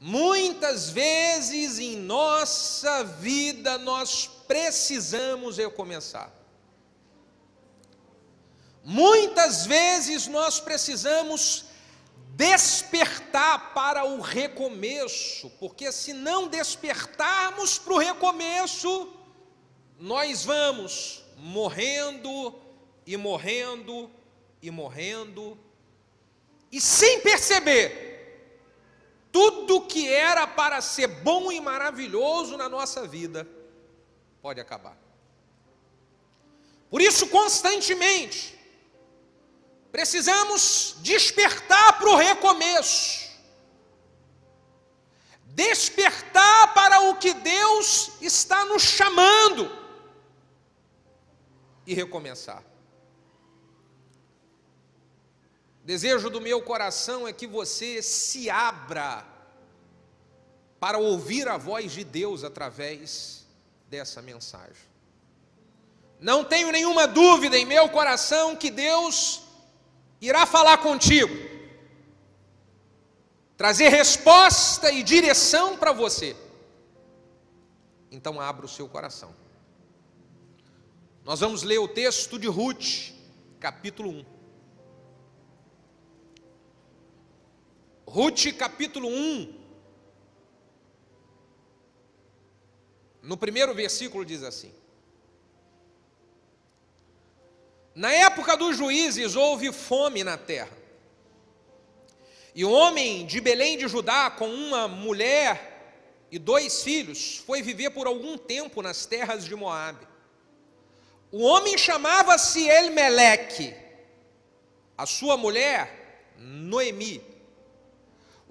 Muitas vezes em nossa vida nós precisamos recomeçar. Muitas vezes nós precisamos despertar para o recomeço, porque se não despertarmos para o recomeço, nós vamos morrendo e morrendo e morrendo, e sem perceber, tudo que era para ser bom e maravilhoso na nossa vida pode acabar. Por isso, constantemente, precisamos despertar para o recomeço, despertar para o que Deus está nos chamando e recomeçar. O desejo do meu coração é que você se abra para ouvir a voz de Deus através dessa mensagem. Não tenho nenhuma dúvida em meu coração que Deus irá falar contigo, trazer resposta e direção para você. Então abra o seu coração. Nós vamos ler o texto de Ruth, capítulo 1. Ruth, capítulo 1, no primeiro versículo diz assim: Na época dos juízes houve fome na terra, e o homem de Belém de Judá, com uma mulher e 2 filhos, foi viver por algum tempo nas terras de Moabe. O homem chamava-se Elimeleque, a sua mulher Noemi.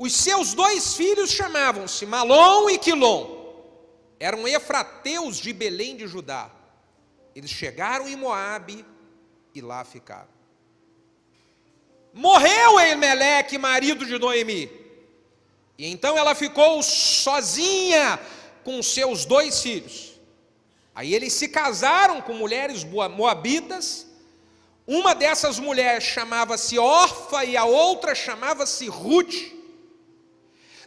Os seus 2 filhos chamavam-se Malom e Quilom, eram efrateus de Belém de Judá. Eles chegaram em Moabe e lá ficaram. Morreu Elimeleque, marido de Noemi, e então ela ficou sozinha com seus 2 filhos. Aí eles se casaram com mulheres moabitas. Uma dessas mulheres chamava-se Orfa e a outra chamava-se Ruth.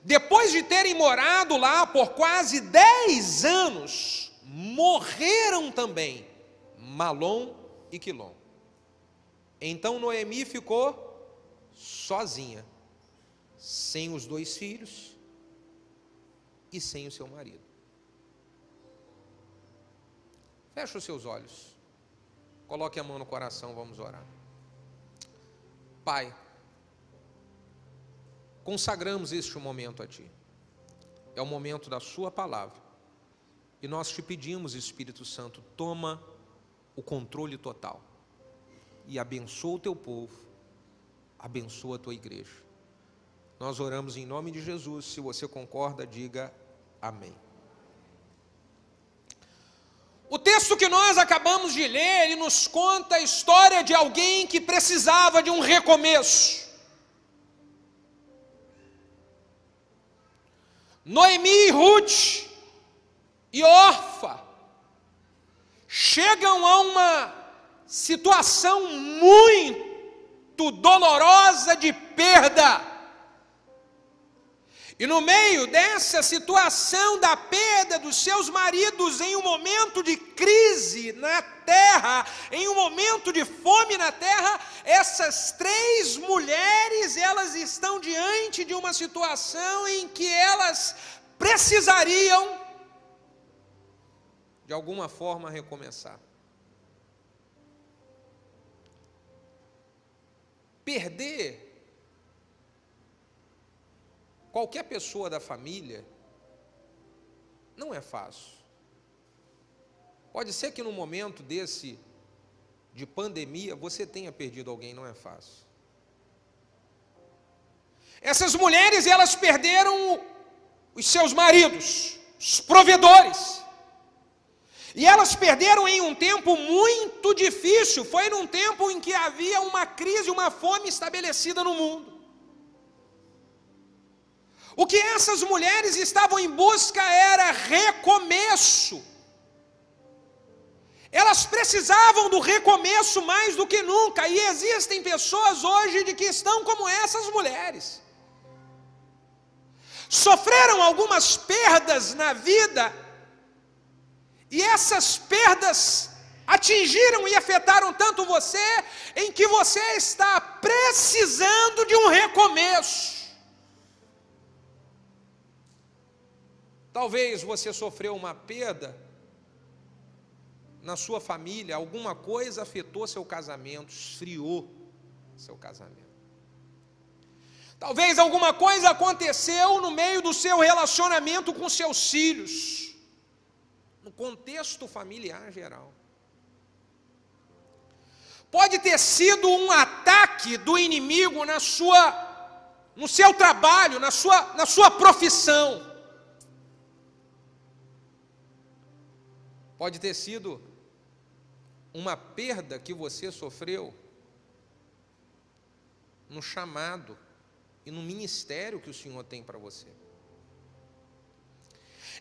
Depois de terem morado lá por quase 10 anos, morreram também Malom e Quilom. Então Noemi ficou sozinha, sem os 2 filhos e sem o seu marido. Feche os seus olhos, coloque a mão no coração, vamos orar. Pai, consagramos este momento a Ti. É o momento da Sua palavra. E nós te pedimos, Espírito Santo, toma o controle total. E abençoa o Teu povo, abençoa a Tua igreja. Nós oramos em nome de Jesus. Se você concorda, diga amém. O texto que nós acabamos de ler, ele nos conta a história de alguém que precisava de um recomeço. Noemi, Ruth e Orfa chegam a uma situação muito dolorosa de perda. E no meio dessa situação da perda dos seus maridos, em um momento de crise na terra, em um momento de fome na terra, essas 3 mulheres, elas estão diante de uma situação em que elas precisariam, de alguma forma, recomeçar. Perder qualquer pessoa da família não é fácil. Pode ser que num momento desse de pandemia você tenha perdido alguém, não é fácil. Essas mulheres, elas perderam os seus maridos, os provedores. E elas perderam em um tempo muito difícil. Foi num tempo em que havia uma crise, uma fome estabelecida no mundo. O que essas mulheres estavam em busca era recomeço. Elas precisavam do recomeço mais do que nunca. E existem pessoas hoje de que estão como essas mulheres. sofreram algumas perdas na vida, e essas perdas atingiram e afetaram tanto você, em que você está precisando de um recomeço. Talvez você sofreu uma perda na sua família, alguma coisa afetou seu casamento, esfriou seu casamento. Talvez alguma coisa aconteceu no meio do seu relacionamento com seus filhos, no contexto familiar geral. Pode ter sido um ataque do inimigo no seu trabalho, na sua profissão. Pode ter sido uma perda que você sofreu no chamado e no ministério que o Senhor tem para você.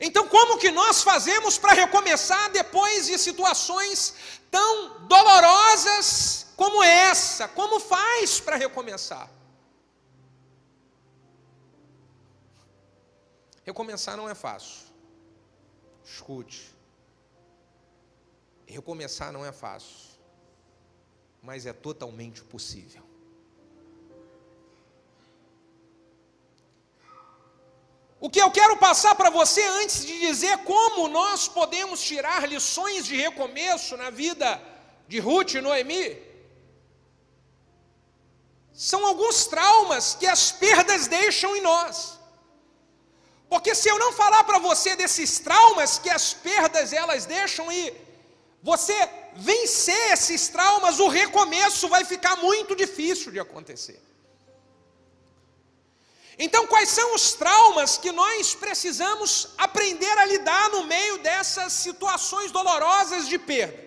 Então, como que nós fazemos para recomeçar depois de situações tão dolorosas como essa? Como faz para recomeçar? Recomeçar não é fácil. Escute. Recomeçar não é fácil, mas é totalmente possível. O que eu quero passar para você antes de dizer como nós podemos tirar lições de recomeço na vida de Ruth e Noemi, são alguns traumas que as perdas deixam em nós. Porque se eu não falar para você desses traumas que as perdas elas deixam e você vencer esses traumas, o recomeço vai ficar muito difícil de acontecer. Então, quais são os traumas que nós precisamos aprender a lidar no meio dessas situações dolorosas de perda?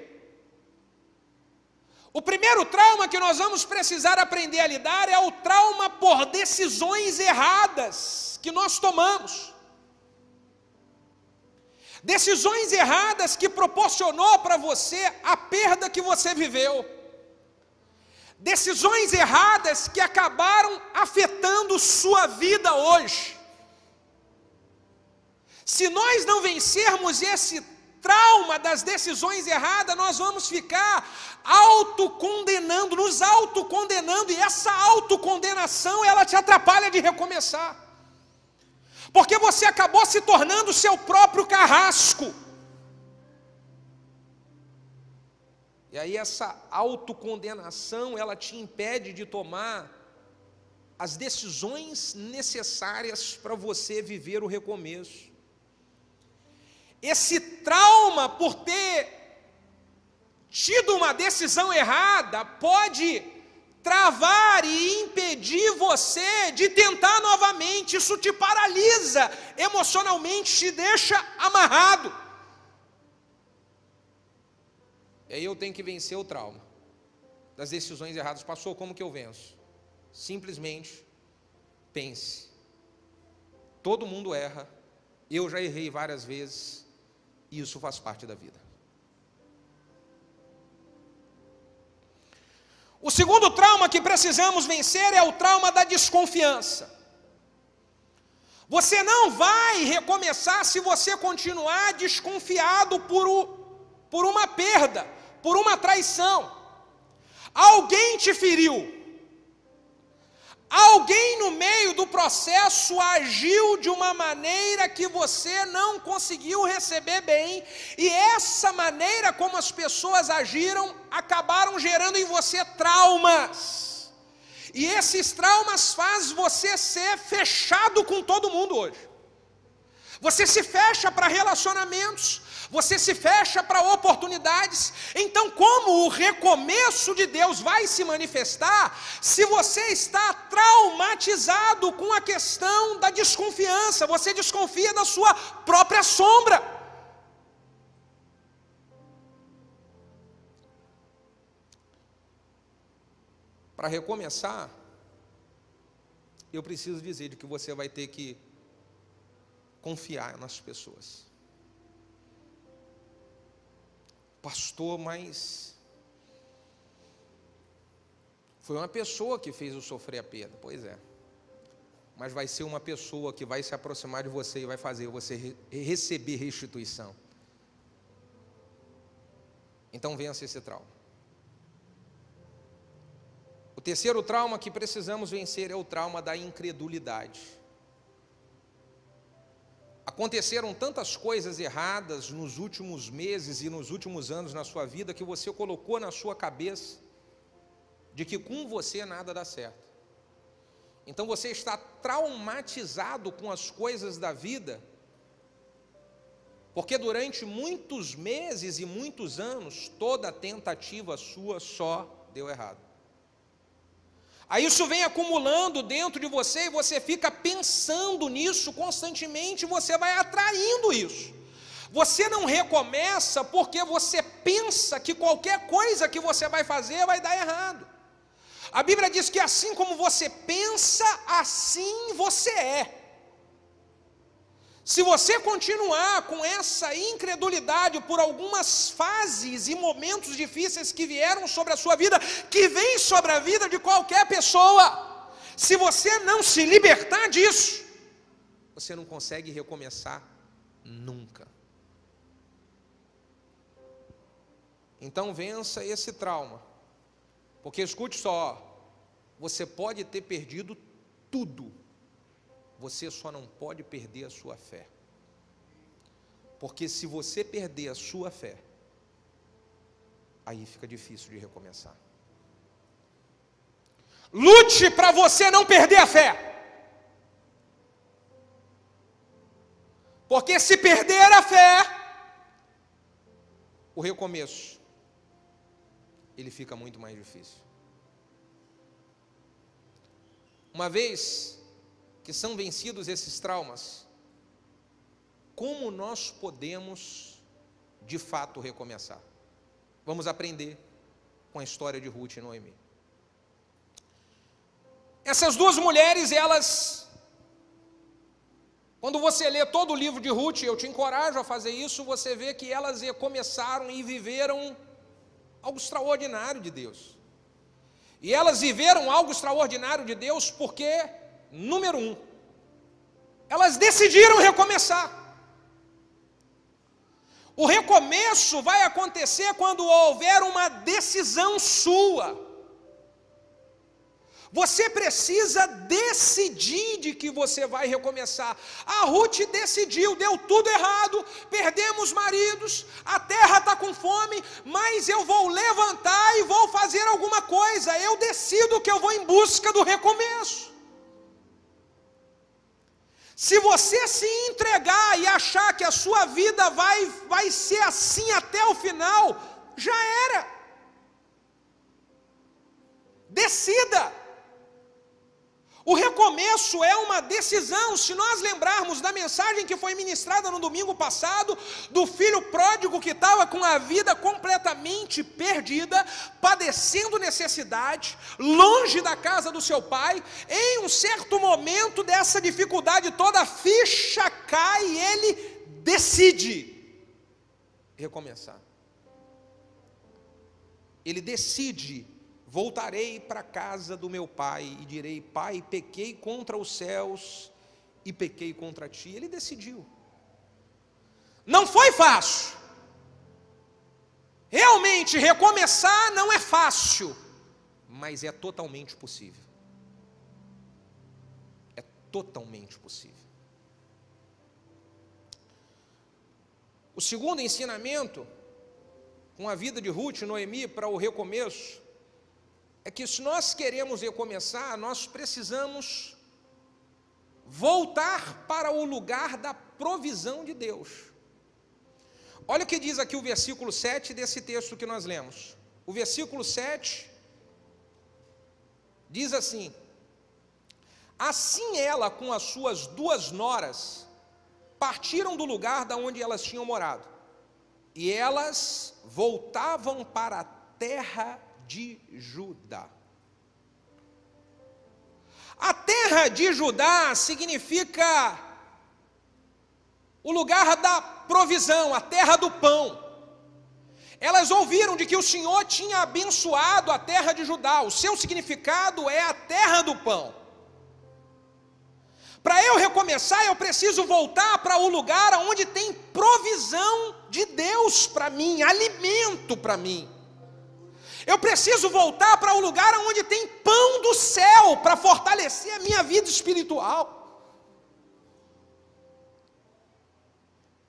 O primeiro trauma que nós vamos precisar aprender a lidar é o trauma por decisões erradas que nós tomamos. Decisões erradas que proporcionou para você a perda que você viveu. Decisões erradas que acabaram afetando sua vida hoje. Se nós não vencermos esse trauma das decisões erradas, nós vamos ficar autocondenando, nos autocondenando, e essa autocondenação, ela te atrapalha de recomeçar. Porque você acabou se tornando seu próprio carrasco. E aí essa autocondenação, ela te impede de tomar as decisões necessárias para você viver o recomeço. Esse trauma por ter tido uma decisão errada pode travar e impedir você de tentar novamente. Isso te paralisa emocionalmente, te deixa amarrado. E aí eu tenho que vencer o trauma das decisões erradas. Pastor, como que eu venço? Simplesmente pense. Todo mundo erra, eu já errei várias vezes, e isso faz parte da vida. O segundo trauma que precisamos vencer é o trauma da desconfiança. Você não vai recomeçar se você continuar desconfiado por uma perda, por uma traição. Alguém te feriu. Alguém no meio do processo agiu de uma maneira que você não conseguiu receber bem, e essa maneira como as pessoas agiram acabaram gerando em você traumas. E esses traumas fazem você ser fechado com todo mundo hoje. Você se fecha para relacionamentos, você se fecha para oportunidades. Então, como o recomeço de Deus vai se manifestar se você está traumatizado com a questão da desconfiança? Você desconfia da sua própria sombra. Para recomeçar, eu preciso dizer que você vai ter que confiar nas pessoas. Pastor, mas foi uma pessoa que fez eu sofrer a perda. Pois é. mas vai ser uma pessoa que vai se aproximar de você e vai fazer você receber restituição. Então vença esse trauma. O terceiro trauma que precisamos vencer é o trauma da incredulidade. Aconteceram tantas coisas erradas nos últimos meses e nos últimos anos na sua vida que você colocou na sua cabeça de que com você nada dá certo. Então você está traumatizado com as coisas da vida, porque durante muitos meses e muitos anos, toda tentativa sua só deu errado. Aí isso vem acumulando dentro de você e você fica pensando nisso constantemente, você vai atraindo isso. Você não recomeça porque você pensa que qualquer coisa que você vai fazer vai dar errado. A Bíblia diz que assim como você pensa, assim você é. Se você continuar com essa incredulidade por algumas fases e momentos difíceis que vieram sobre a sua vida, que vem sobre a vida de qualquer pessoa, se você não se libertar disso, você não consegue recomeçar nunca. Então vença esse trauma, porque escute só, você pode ter perdido tudo, você só não pode perder a sua fé. Porque se você perder a sua fé, aí fica difícil de recomeçar. Lute para você não perder a fé. Porque se perder a fé, o recomeço, ele fica muito mais difícil. Uma vez que são vencidos esses traumas, como nós podemos, de fato, recomeçar? Vamos aprender com a história de Ruth e Noemi. Essas duas mulheres, elas, quando você lê todo o livro de Ruth, eu te encorajo a fazer isso, você vê que elas começaram e viveram algo extraordinário de Deus. E elas viveram algo extraordinário de Deus porque, número 1, elas decidiram recomeçar. O recomeço vai acontecer quando houver uma decisão sua. Você precisa decidir de que você vai recomeçar. A Ruth decidiu, deu tudo errado, perdemos maridos, a terra está com fome, mas eu vou levantar e vou fazer alguma coisa. Eu decido que eu vou em busca do recomeço. Se você se entregar e achar que a sua vida vai ser assim até o final, já era. Decida. O recomeço é uma decisão. Se nós lembrarmos da mensagem que foi ministrada no domingo passado, do filho pródigo que estava com a vida completamente perdida, padecendo necessidade, longe da casa do seu pai, em um certo momento dessa dificuldade toda, a ficha cai e ele decide recomeçar. Ele decide: voltarei para a casa do meu pai e direi: Pai, pequei contra os céus e pequei contra ti. Ele decidiu. Não foi fácil. Realmente, recomeçar não é fácil, mas é totalmente possível. É totalmente possível. O segundo ensinamento com a vida de Ruth e Noemi para o recomeço é que, se nós queremos recomeçar, nós precisamos voltar para o lugar da provisão de Deus. Olha o que diz aqui o versículo 7 desse texto que nós lemos. O versículo 7 diz assim: assim ela com as suas duas noras partiram do lugar da onde elas tinham morado, e elas voltavam para a terra de Judá. A terra de Judá significa o lugar da provisão, a terra do pão. Elas ouviram de que o Senhor tinha abençoado a terra de Judá. O seu significado é a terra do pão. Para eu recomeçar, eu preciso voltar para o lugar onde tem provisão de Deus para mim, alimento para mim. Eu preciso voltar para o lugar onde tem pão do céu para fortalecer a minha vida espiritual.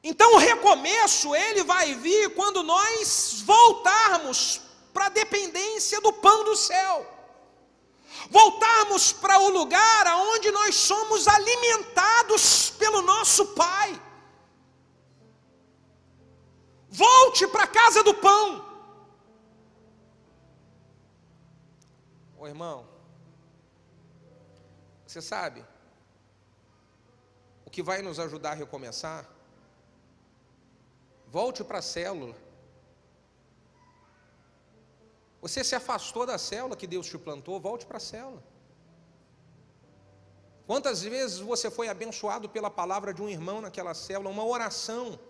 Então o recomeço, ele vai vir quando nós voltarmos para a dependência do pão do céu. Voltarmos para o lugar onde nós somos alimentados pelo nosso Pai. Volte para a casa do pão. Ô irmão, você sabe o que vai nos ajudar a recomeçar? Volte para a célula. Você se afastou da célula que Deus te plantou, volte para a célula. Quantas vezes você foi abençoado pela palavra de um irmão naquela célula, uma oração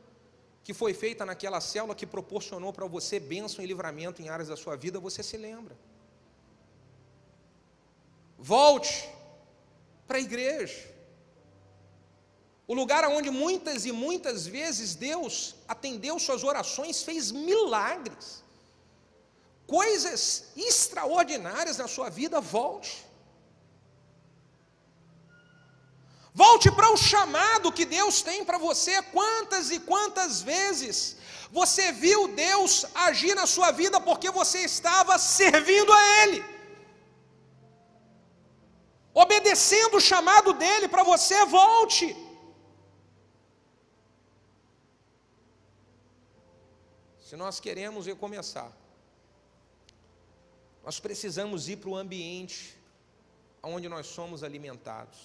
que foi feita naquela célula que proporcionou para você bênção e livramento em áreas da sua vida, você se lembra. Volte para a igreja. O lugar onde muitas e muitas vezes Deus atendeu suas orações, fez milagres, coisas extraordinárias na sua vida. Volte. Volte para o chamado que Deus tem para você. Quantas e quantas vezes você viu Deus agir na sua vida porque você estava servindo a Ele, obedecendo o chamado dEle para você. Volte. Se nós queremos recomeçar, nós precisamos ir para o ambiente onde nós somos alimentados.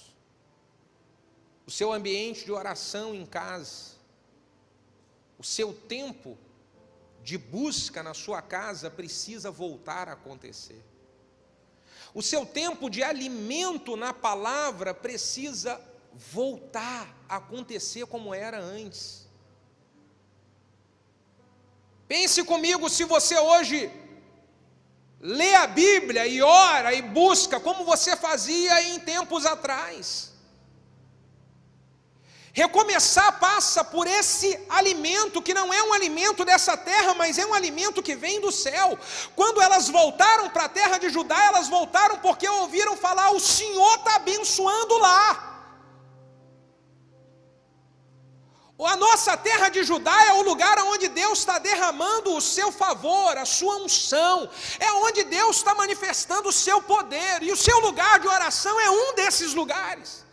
O seu ambiente de oração em casa, o seu tempo de busca na sua casa precisa voltar a acontecer. O seu tempo de alimento na palavra precisa voltar a acontecer como era antes. Pense comigo, se você hoje lê a Bíblia e ora e busca como você fazia em tempos atrás. Recomeçar passa por esse alimento que não é um alimento dessa terra, mas é um alimento que vem do céu. Quando elas voltaram para a terra de Judá, elas voltaram porque ouviram falar: o Senhor está abençoando lá. A nossa terra de Judá é o lugar onde Deus está derramando o seu favor, a sua unção, é onde Deus está manifestando o seu poder, e o seu lugar de oração é um desses lugares.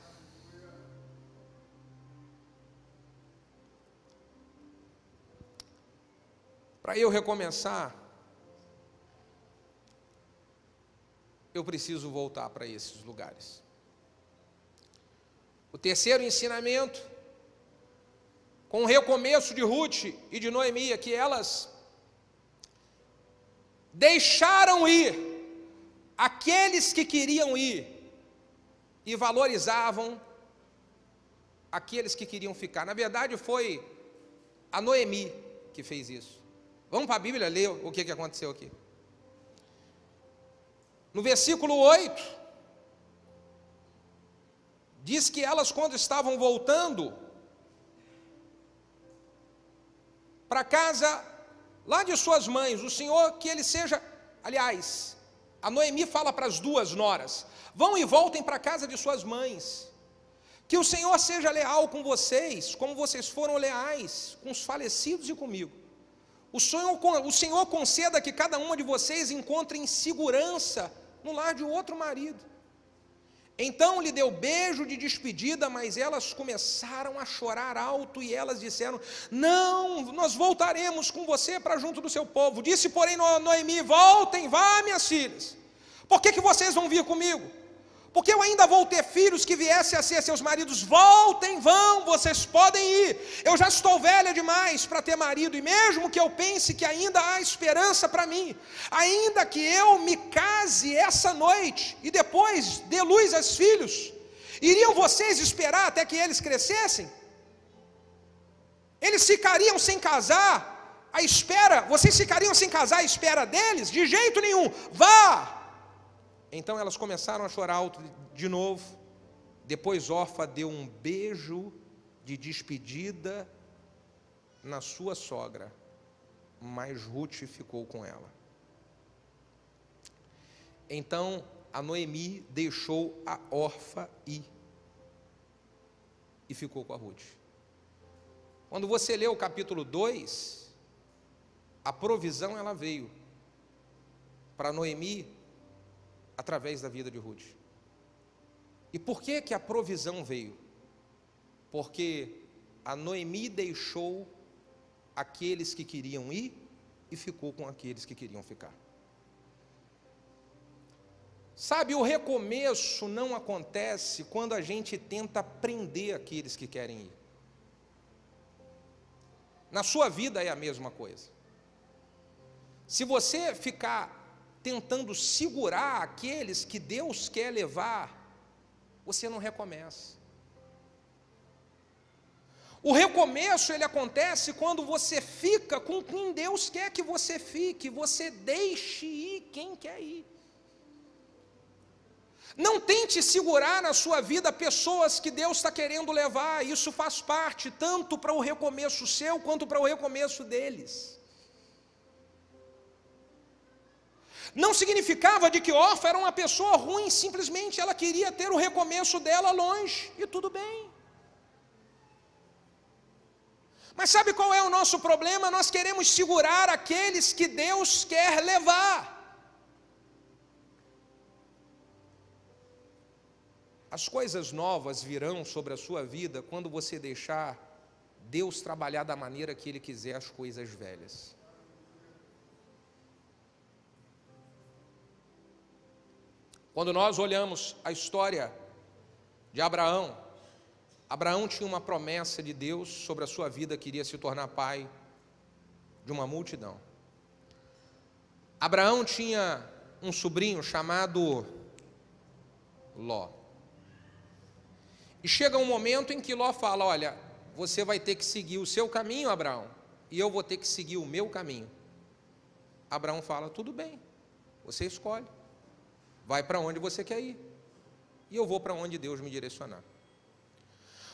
Para eu recomeçar, eu preciso voltar para esses lugares. O terceiro ensinamento, com o recomeço de Ruth e de Noemi, que elas deixaram ir aqueles que queriam ir e valorizavam aqueles que queriam ficar. Na verdade, foi a Noemi que fez isso. Vamos para a Bíblia ler o que aconteceu aqui. No versículo 8, diz que elas, quando estavam voltando para casa lá de suas mães, o Senhor que ele seja, aliás, a Noemi fala para as duas noras: vão e voltem para a casa de suas mães, que o Senhor seja leal com vocês, como vocês foram leais com os falecidos e comigo. O Senhor conceda que cada uma de vocês encontre segurança no lar de outro marido. Então lhe deu beijo de despedida, mas elas começaram a chorar alto, e elas disseram: não, nós voltaremos com você para junto do seu povo. Disse, porém, Noemi: voltem, vá, minhas filhas. Por que vocês vão vir comigo? Porque eu ainda vou ter filhos que viessem a ser seus maridos. Voltem, vão, vocês podem ir. Eu já estou velha demais para ter marido, e mesmo que eu pense que ainda há esperança para mim, ainda que eu me case essa noite e depois dê luz aos filhos, iriam vocês esperar até que eles crescessem? Eles ficariam sem casar à espera? Vocês ficariam sem casar à espera deles? De jeito nenhum. Vá! Então elas começaram a chorar alto de novo, Depois Orfa deu um beijo de despedida na sua sogra, mas Ruth ficou com ela. Então a Noemi deixou a Orfa ir e ficou com a Ruth. Quando você lê o capítulo 2, a provisão ela veio para Noemi através da vida de Ruth. E por que que a provisão veio? Porque a Noemi deixou aqueles que queriam ir e ficou com aqueles que queriam ficar. Sabe, o recomeço não acontece quando a gente tenta prender aqueles que querem ir. Na sua vida é a mesma coisa. Se você ficar tentando segurar aqueles que Deus quer levar, você não recomeça. O recomeço ele acontece quando você fica com quem Deus quer que você fique, você deixe ir quem quer ir. Não tente segurar na sua vida pessoas que Deus está querendo levar, isso faz parte tanto para o recomeço seu, quanto para o recomeço deles. Não significava de que Orfa era uma pessoa ruim, simplesmente ela queria ter o recomeço dela longe, e tudo bem. Mas sabe qual é o nosso problema? Nós queremos segurar aqueles que Deus quer levar. As coisas novas virão sobre a sua vida quando você deixar Deus trabalhar da maneira que Ele quiser as coisas velhas. Quando nós olhamos a história de Abraão, Abraão tinha uma promessa de Deus sobre a sua vida, queria se tornar pai de uma multidão. Abraão tinha um sobrinho chamado Ló. E chega um momento em que Ló fala: olha, você vai ter que seguir o seu caminho, Abraão, e eu vou ter que seguir o meu caminho. Abraão fala: tudo bem, você escolhe, vai para onde você quer ir, e eu vou para onde Deus me direcionar.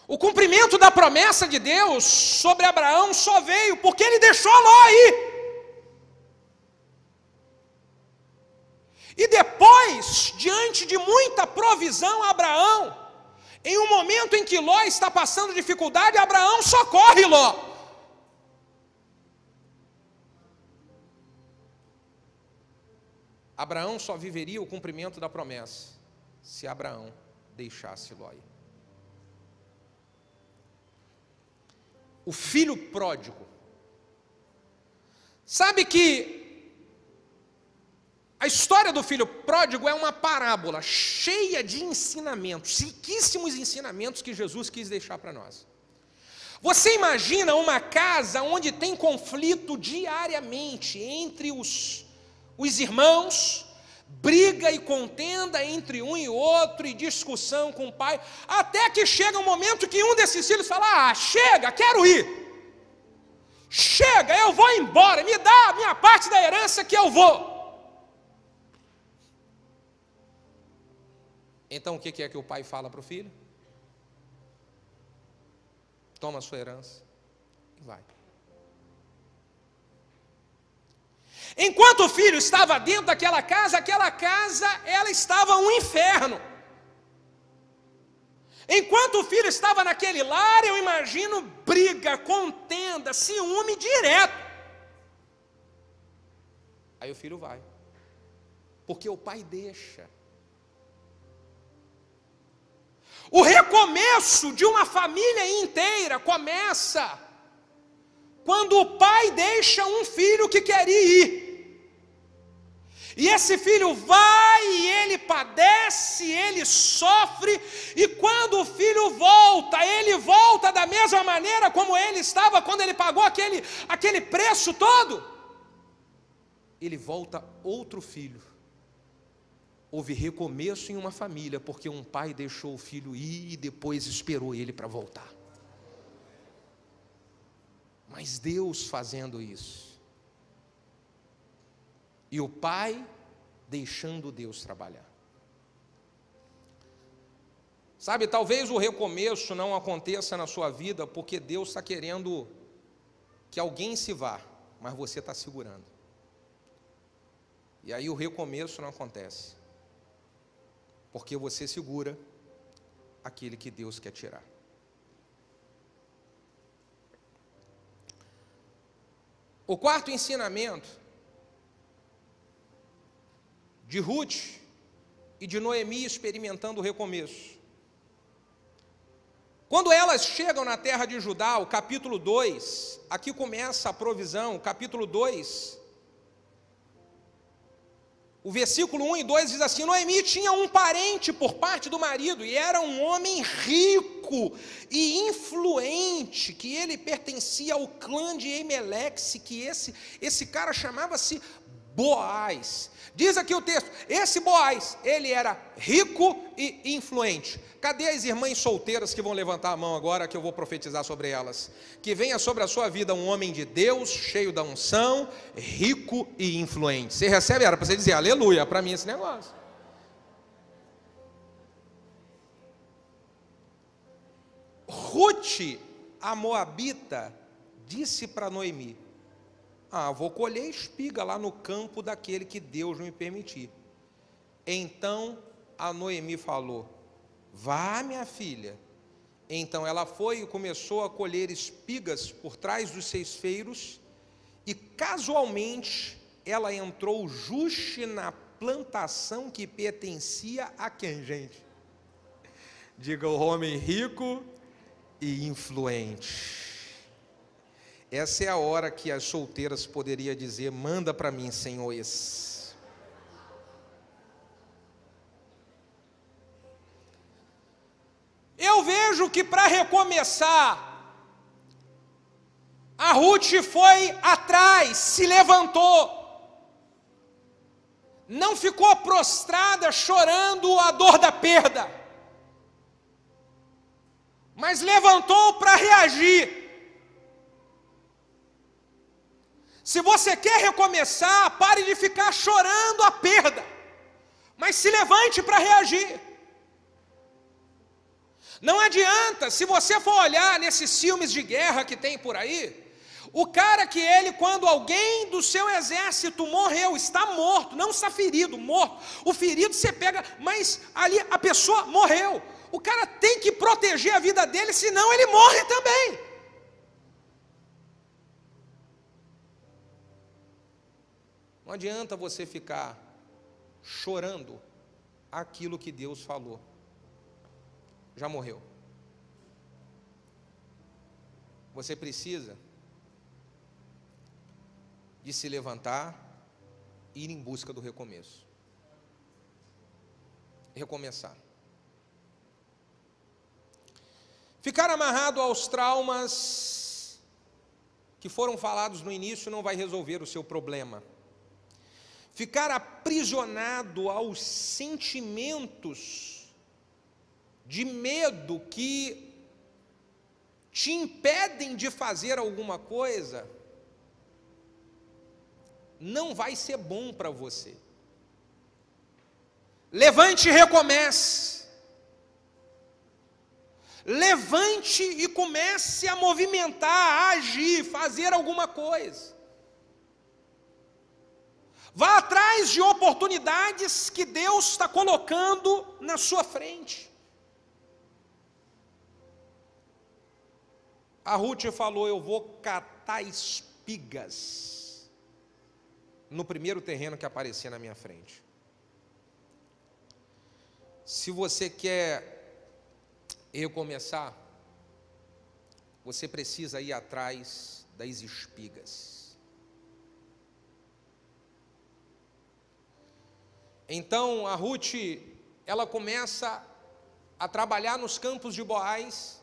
O cumprimento da promessa de Deus sobre Abraão só veio porque ele deixou Ló ir. E depois, diante de muita provisão a Abraão, em um momento em que Ló está passando dificuldade, Abraão socorre Ló. Abraão só viveria o cumprimento da promessa se Abraão deixasse Ló ir. O filho pródigo. Sabe que a história do filho pródigo é uma parábola cheia de ensinamentos, riquíssimos ensinamentos que Jesus quis deixar para nós. Você imagina uma casa onde tem conflito diariamente entre os irmãos, briga e contenda entre um e outro, e discussão com o pai, até que chega um momento que um desses filhos fala: ah, chega, quero ir, chega, eu vou embora, me dá a minha parte da herança que eu vou. Então o que é que o pai fala para o filho? Toma a sua herança e vai. Enquanto o filho estava dentro daquela casa ela estava um inferno. Enquanto o filho estava naquele lar, eu imagino briga, contenda, ciúme direto. Aí o filho vai, porque o pai deixa. O recomeço de uma família inteira começa quando o pai deixa um filho que quer ir. E esse filho vai, e ele padece, ele sofre, e quando o filho volta, ele volta da mesma maneira como ele estava quando ele pagou aquele preço todo. Ele volta outro filho. Houve recomeço em uma família, porque um pai deixou o filho ir e depois esperou ele para voltar. Mas Deus fazendo isso. E o pai deixando Deus trabalhar. Sabe, talvez o recomeço não aconteça na sua vida porque Deus está querendo que alguém se vá, mas você está segurando. E aí o recomeço não acontece, porque você segura aquele que Deus quer tirar. O quarto ensinamento de Ruth e de Noemi experimentando o recomeço. Quando elas chegam na terra de Judá, o capítulo 2, aqui começa a provisão, o capítulo 2, o versículo 1 e 2 diz assim: Noemi tinha um parente por parte do marido, e era um homem rico e influente, que ele pertencia ao clã de Elimeleque, que esse cara chamava-se Boaz. Diz aqui o texto, esse Boaz, ele era rico e influente. Cadê as irmãs solteiras que vão levantar a mão agora, que eu vou profetizar sobre elas? Que venha sobre a sua vida um homem de Deus, cheio da unção, rico e influente. Você recebe, era para você dizer aleluia, para mim esse negócio. Ruth, a moabita, disse para Noemi: vou colher espiga lá no campo daquele que Deus me permitir. Então a Noemi falou: vá, minha filha. Então ela foi e começou a colher espigas por trás dos ceifeiros, e casualmente ela entrou justo na plantação que pertencia a quem, gente? Diga, o homem rico e influente. Essa é a hora que as solteiras poderiam dizer: manda para mim, Senhor, esse. Eu vejo que para recomeçar, a Ruth foi atrás, se levantou, não ficou prostrada chorando a dor da perda, mas levantou para reagir. Se você quer recomeçar, pare de ficar chorando a perda, mas se levante para reagir. Não adianta, se você for olhar nesses filmes de guerra que tem por aí, o cara que quando alguém do seu exército morreu, está morto, não está ferido, morto. O ferido você pega, mas ali a pessoa morreu. O cara tem que proteger a vida dele, senão ele morre também. Não adianta você ficar chorando aquilo que Deus falou. Já morreu. Você precisa de se levantar e ir em busca do recomeço. Recomeçar. Ficar amarrado aos traumas que foram falados no início não vai resolver o seu problema. Ficar aprisionado aos sentimentos de medo que te impedem de fazer alguma coisa, não vai ser bom para você. Levante e recomece. Levante e comece a movimentar, a agir, fazer alguma coisa. Vá atrás de oportunidades que Deus está colocando na sua frente. A Ruth falou: eu vou catar espigas no primeiro terreno que aparecer na minha frente. Se você quer recomeçar, você precisa ir atrás das espigas. Então a Ruth, ela começa a trabalhar nos campos de Boaz.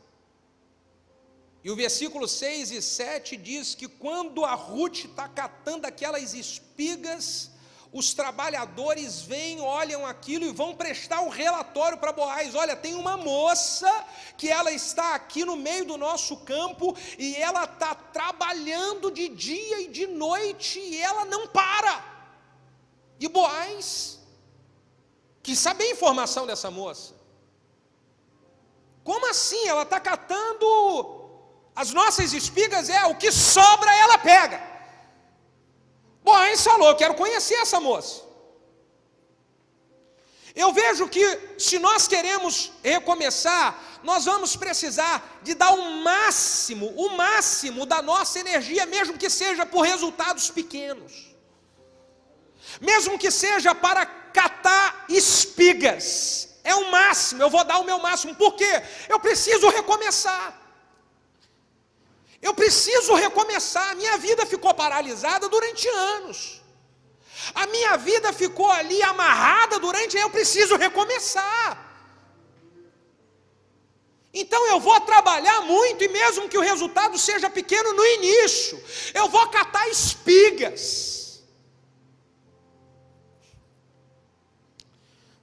E o versículo 6 e 7 diz que quando a Ruth está catando aquelas espigas, os trabalhadores vêm, olham aquilo e vão prestar um relatório para Boaz: olha, tem uma moça que ela está aqui no meio do nosso campo, e ela está trabalhando de dia e de noite, e ela não para. E Boaz quis saber a informação dessa moça. Como assim? Ela está catando as nossas espigas, o que sobra ela pega. Boaz falou: eu quero conhecer essa moça. Eu vejo que se nós queremos recomeçar, nós vamos precisar de dar o máximo da nossa energia, mesmo que seja por resultados pequenos. Mesmo que seja para catar espigas. É o máximo, eu vou dar o meu máximo. Por quê? Eu preciso recomeçar. Eu preciso recomeçar. A minha vida ficou paralisada durante anos. A minha vida ficou ali amarrada durante... Eu preciso recomeçar. Então eu vou trabalhar muito, e mesmo que o resultado seja pequeno no início, eu vou catar espigas.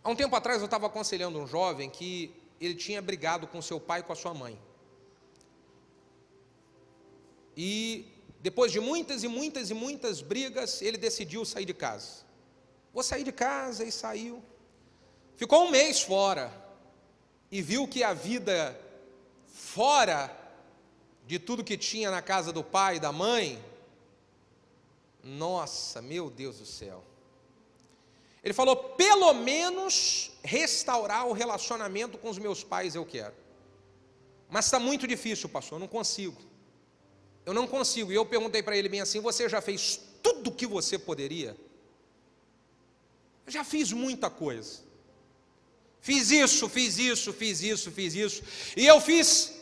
Há um tempo atrás eu estava aconselhando um jovem que ele tinha brigado com seu pai e com a sua mãe. E depois de muitas brigas, ele decidiu sair de casa. Vou sair de casa, e saiu. Ficou um mês fora e viu que a vida fora de tudo que tinha na casa do pai e da mãe, nossa, meu Deus do céu. Ele falou: pelo menos restaurar o relacionamento com os meus pais eu quero. Mas está muito difícil, pastor, eu não consigo. Eu não consigo. E eu perguntei para ele bem assim: você já fez tudo o que você poderia? Eu já fiz muita coisa. Fiz isso. E eu fiz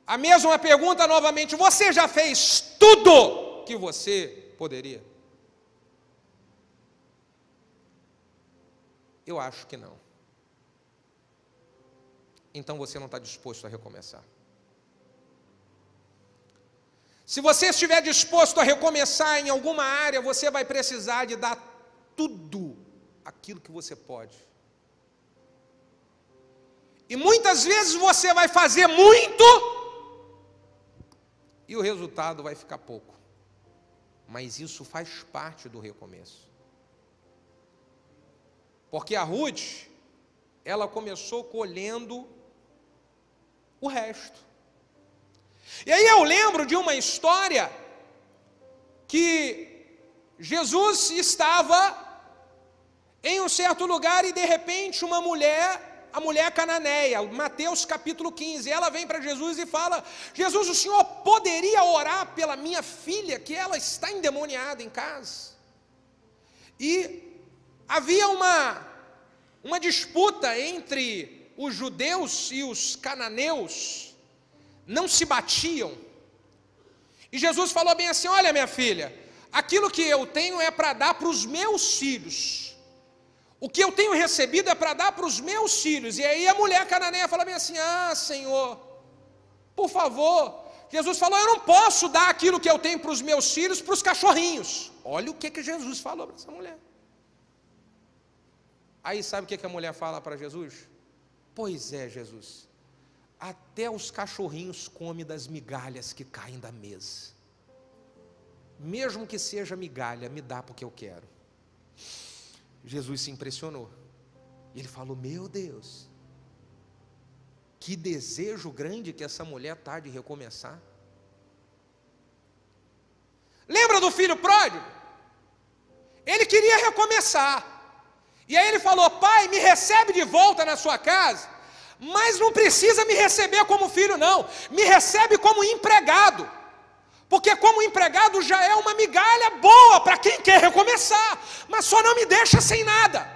a mesma pergunta novamente: você já fez tudo que você poderia? Eu acho que não. Então você não está disposto a recomeçar. Se você estiver disposto a recomeçar em alguma área, você vai precisar de dar tudo aquilo que você pode. E muitas vezes você vai fazer muito e o resultado vai ficar pouco. Mas isso faz parte do recomeço. Porque a Ruth, ela começou colhendo o resto. E aí eu lembro de uma história que Jesus estava em um certo lugar e de repente uma mulher, a mulher cananeia, Mateus capítulo 15, ela vem para Jesus e fala: Jesus, o senhor poderia orar pela minha filha, que ela está endemoniada em casa? E havia uma disputa entre os judeus e os cananeus, não se batiam. E Jesus falou bem assim: olha, minha filha, aquilo que eu tenho é para dar para os meus filhos. O que eu tenho recebido é para dar para os meus filhos. E aí a mulher cananeia fala bem assim: ah, Senhor, por favor. Jesus falou: eu não posso dar aquilo que eu tenho para os meus filhos para os cachorrinhos. Olha o que Jesus falou para essa mulher. Aí sabe o que a mulher fala para Jesus? Pois é, Jesus, até os cachorrinhos comem das migalhas que caem da mesa. Mesmo que seja migalha, me dá porque eu quero. Jesus se impressionou. Ele falou: meu Deus, que desejo grande que essa mulher está de recomeçar. Lembra do filho pródigo? Ele queria recomeçar. E aí ele falou: pai, me recebe de volta na sua casa, mas não precisa me receber como filho não, me recebe como empregado, porque como empregado já é uma migalha boa para quem quer recomeçar, mas só não me deixa sem nada.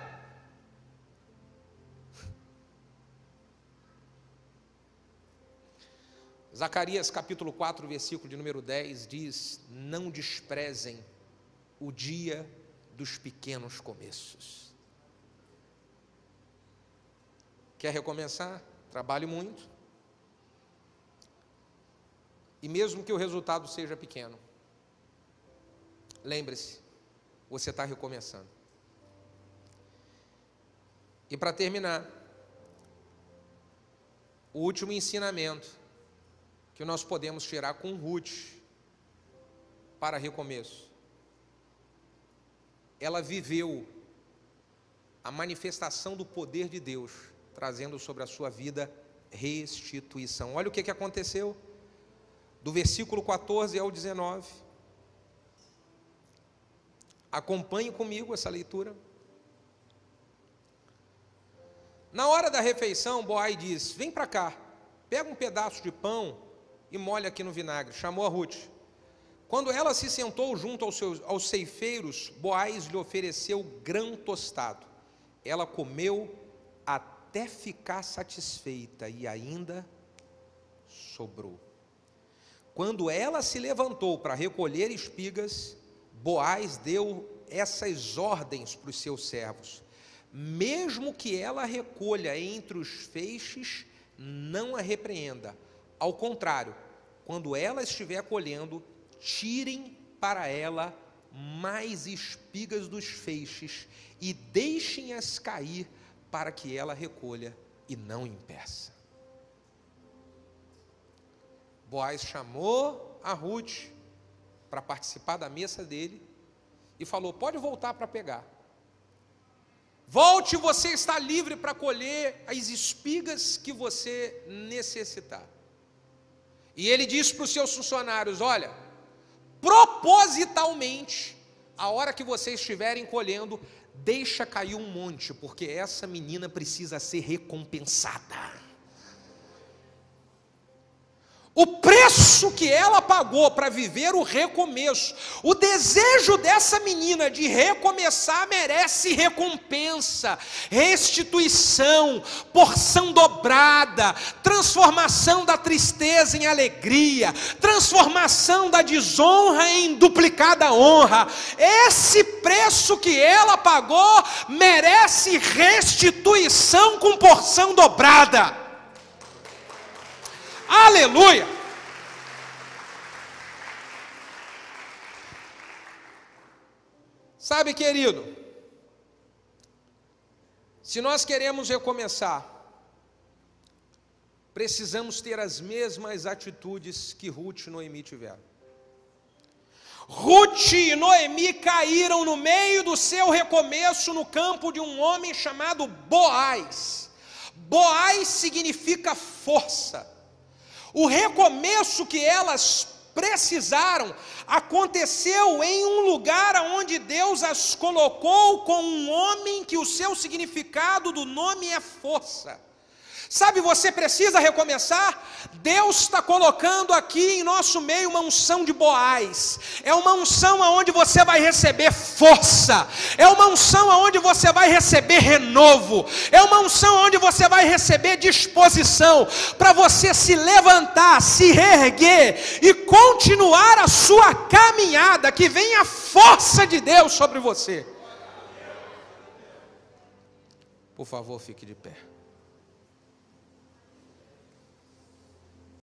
Zacarias capítulo 4, versículo de número 10 diz: não desprezem o dia dos pequenos começos. Quer recomeçar? Trabalhe muito. E mesmo que o resultado seja pequeno, lembre-se, você está recomeçando. E para terminar, o último ensinamento que nós podemos tirar com Ruth para recomeço. Ela viveu a manifestação do poder de Deus, trazendo sobre a sua vida restituição. Olha o que aconteceu, do versículo 14 ao 19. Acompanhe comigo essa leitura. Na hora da refeição, Boaz diz: vem para cá, pega um pedaço de pão e molha aqui no vinagre. Chamou a Ruth. Quando ela se sentou junto aos ceifeiros, Boaz lhe ofereceu grão tostado. Ela comeu até ficar satisfeita e ainda sobrou. Quando ela se levantou para recolher espigas, Boaz deu essas ordens para os seus servos: mesmo que ela recolha entre os feixes, não a repreenda. Ao contrário, quando ela estiver colhendo, tirem para ela mais espigas dos feixes e deixem-as cair para que ela recolha e não impeça. Boaz chamou a Ruth para participar da mesa dele e falou: pode voltar para pegar. Volte, você está livre para colher as espigas que você necessitar. E ele disse para os seus funcionários: olha, propositalmente, a hora que vocês estiverem colhendo, deixa cair um monte, porque essa menina precisa ser recompensada. O preço que ela pagou para viver o recomeço, o desejo dessa menina de recomeçar merece recompensa, restituição, porção dobrada, transformação da tristeza em alegria, transformação da desonra em duplicada honra. Esse preço que ela pagou merece restituição com porção dobrada. Aleluia! Sabe, querido, se nós queremos recomeçar, precisamos ter as mesmas atitudes que Ruth e Noemi tiveram. Ruth e Noemi caíram no meio do seu recomeço no campo de um homem chamado Boaz. Boaz significa força. O recomeço que elas precisaram aconteceu em um lugar onde Deus as colocou com um homem que o seu significado do nome é força. Sabe, você precisa recomeçar? Deus está colocando aqui em nosso meio uma unção de Boaz. É uma unção onde você vai receber força. É uma unção onde você vai receber renovo. É uma unção onde você vai receber disposição para você se levantar, se reerguer e continuar a sua caminhada. Que venha a força de Deus sobre você. Por favor, fique de pé.